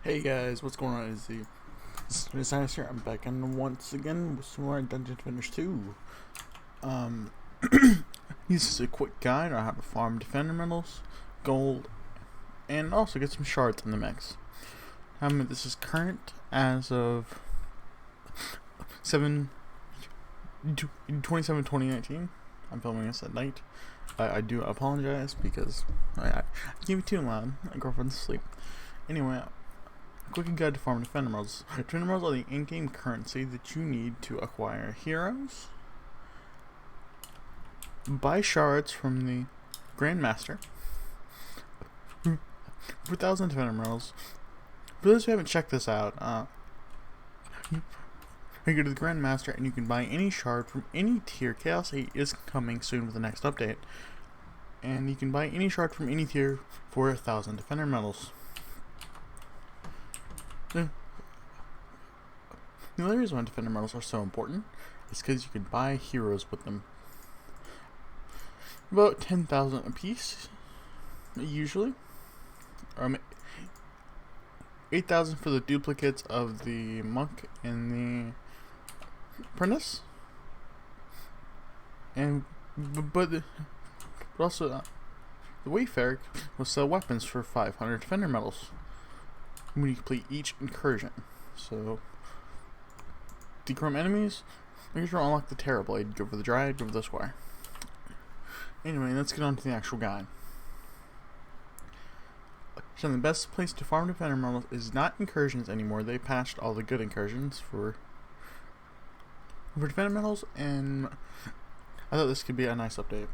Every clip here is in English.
Hey guys, what's going on? It's nice here. I'm back in once again with some more Dungeon Finish 2. Um, this is a quick guide on how to farm defender medals, gold, and also get some shards in the mix. This is current as of 7/27/2019. I'm filming this at night. I do apologize because I keep it too loud. My girlfriend's asleep. Anyway, quick guide to farm defender medals. Defender medals are the in-game currency that you need to acquire heroes, buy shards from the Grandmaster, for 1,000 defender medals. For those who haven't checked this out, you go to the Grandmaster and you can buy any shard from any tier. Chaos 8 is coming soon with the next update. And you can buy any shard from any tier for 1,000 defender medals. The only reason why defender medals are so important is because you can buy heroes with them. About 10,000 apiece, usually. 8,000 for the duplicates of the monk and the apprentice. But also the Wayfarer will sell weapons for 500 defender medals when you complete each incursion. So, dechrome enemies, make sure to unlock the Terrorblade, go for the Dryad, go for the Squire. Anyway, let's get on to the actual guide. So the best place to farm defender medals is not incursions anymore. They patched all the good incursions for defender medals, and I thought this could be a nice update.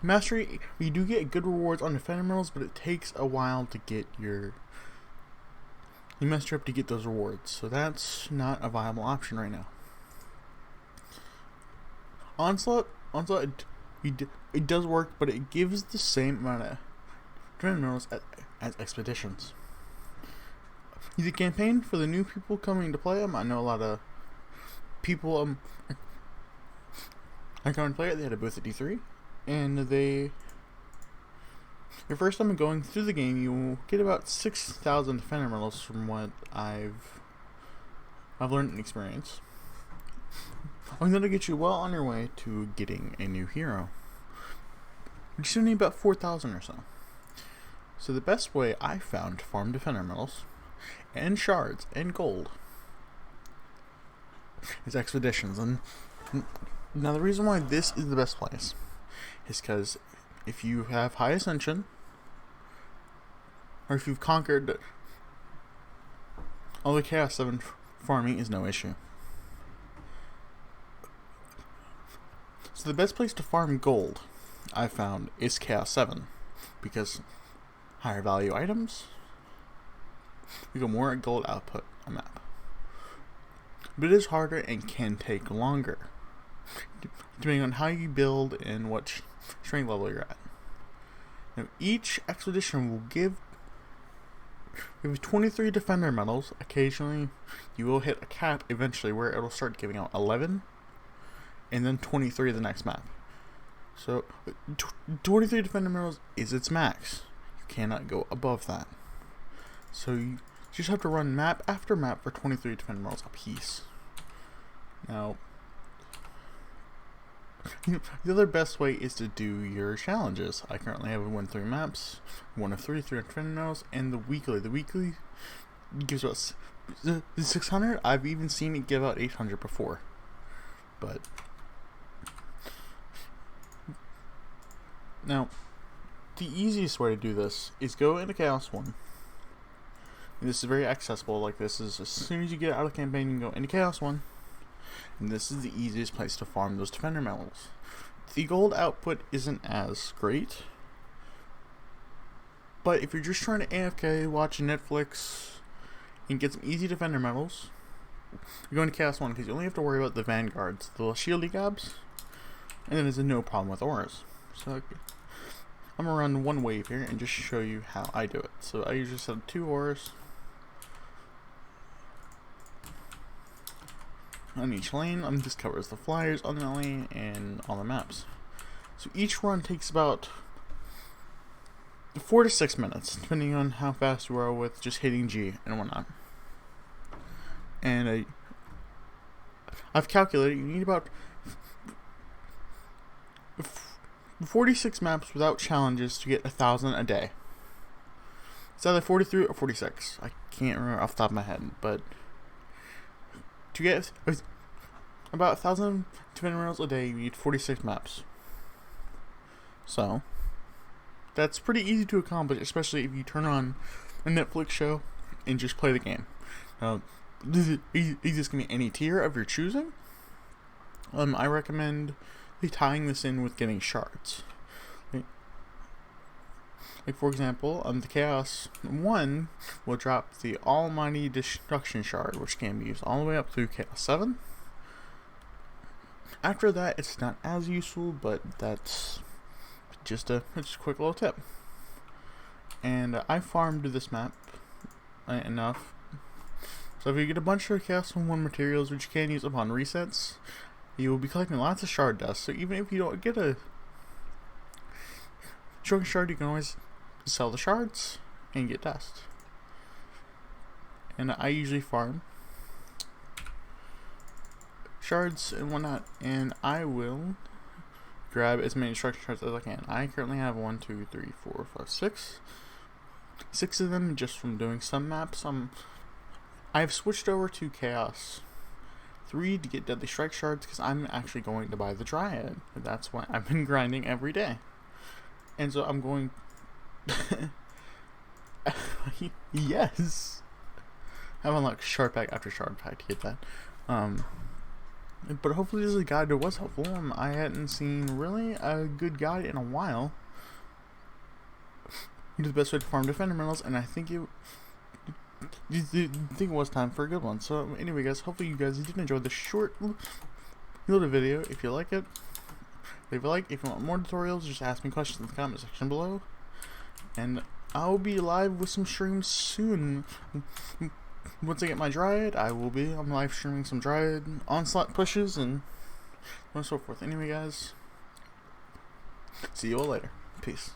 Mastery, you do get good rewards on defender medals, but it takes a while to get you master up to get those rewards, so that's not a viable option right now. Onslaught, it does work, but it gives the same amount of defender medals as expeditions. The campaign for the new people coming to play them. I know a lot of people I can't play it. They had a booth at D3. And your first time going through the game, you will get about 6,000 defender medals from what I've learned and experienced. I'm gonna get you well on your way to getting a new hero. You still need about 4,000 or so. So the best way I found to farm defender medals and shards and gold is expeditions. And now the reason why this is the best place is because if you have high ascension, or if you've conquered all the Chaos 7, farming is no issue. So the best place to farm gold, I found, is Chaos 7, because higher value items, you get more gold output on map. But it is harder and can take longer, depending on how you build and what strength level you're at. Now, each expedition will give 23 defender medals. Occasionally, you will hit a cap eventually where it'll start giving out 11, and then 23 the next map. So, 23 defender medals is its max. You cannot go above that. So, you just have to run map after map for 23 defender medals apiece. Now, the other best way is to do your challenges. I currently have won 3 maps, 1 of 3 defender medals, and the weekly. The weekly gives us 600. I've even seen it give out 800 before. But now, the easiest way to do this is go into Chaos 1. And this is very accessible. Like, this is as soon as you get out of the campaign, you can go into Chaos 1. And this is the easiest place to farm those defender medals. The gold output isn't as great, but if you're just trying to AFK, watch Netflix, and get some easy defender medals, you're going to Chaos 1 because you only have to worry about the vanguards, the shieldy gabs, and then there's no problem with auras. So I'm gonna run one wave here and just show you how I do it. So I usually set 2 auras on each lane. This covers the flyers on the lane and on the maps. So each run takes about 4 to 6 minutes, depending on how fast you are with just hitting G and whatnot. And I've calculated you need about 46 maps without challenges to get 1,000 a day. It's either 43 or 46. I can't remember off the top of my head, but to get about 1,000 Twin Rails a day, you need 46 maps. So that's pretty easy to accomplish, especially if you turn on a Netflix show and just play the game. This can be any tier of your choosing. I recommend tying this in with getting shards. Like for example, the Chaos 1 will drop the Almighty Destruction Shard, which can be used all the way up through Chaos 7. After that, it's not as useful, but that's just a quick little tip. And I farmed this map enough. So if you get a bunch of Chaos 1 materials, which you can use upon resets, you will be collecting lots of shard dust. So even if you don't get a shard, you can always sell the shards and get dust. And I usually farm shards and whatnot, and I will grab as many destruction shards as I can. I currently have 1, 2, 3, 4, 5, 6. 6 of them just from doing some maps. I've switched over to Chaos 3 to get Deadly Strike shards because I'm actually going to buy the Dryad. That's why I've been grinding every day. And so I'm going... Yes! I've unlocked shard pack after shard pack to get that. But hopefully this is a guide that was helpful. I hadn't seen really a good guide in a while. It's the best way to farm defender medals, and I think it was time for a good one. So anyway guys, hopefully you guys did enjoy the short little video. If you like it, leave a like. If you want more tutorials, just ask me questions in the comment section below. And I'll be live with some streams soon. Once I get my Dryad, I will be on live streaming some Dryad onslaught pushes and so forth. Anyway guys, see you all later. Peace.